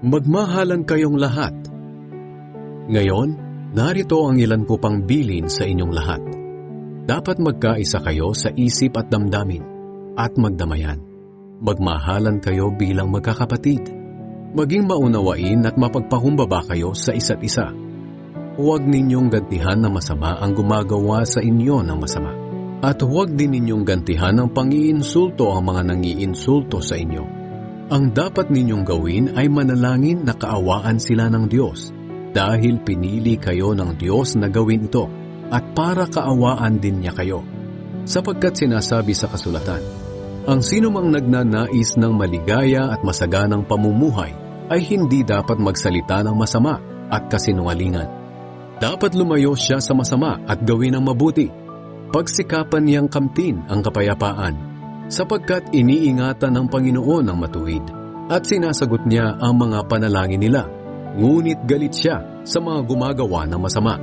Magmahalan kayong lahat. Ngayon, narito ang ilan ko pang bilin sa inyong lahat. Dapat magkaisa kayo sa isip at damdamin, at magdamayan. Magmahalan kayo bilang magkakapatid. Maging maunawain at mapagpakumbaba kayo sa isa't isa. Huwag ninyong gantihan ng masama ang gumagawa sa inyo ng masama. At huwag din ninyong gantihan ng pang-iinsulto ang mga nangiinsulto sa inyo. Ang dapat ninyong gawin ay manalangin na kaawaan sila ng Diyos, dahil pinili kayo ng Diyos na gawin ito, at para kaawaan din niya kayo. Sapagkat sinasabi sa kasulatan, ang sinumang nagnanais ng maligaya at masaganang pamumuhay ay hindi dapat magsalita ng masama at kasinungalingan. Dapat lumayo siya sa masama at gawin ang mabuti. Pagsikapan niyang kamtin ang kapayapaan, sapagkat iniingatan ng Panginoon ang matuwid, at sinasagot niya ang mga panalangin nila, ngunit galit siya sa mga gumagawa ng masama.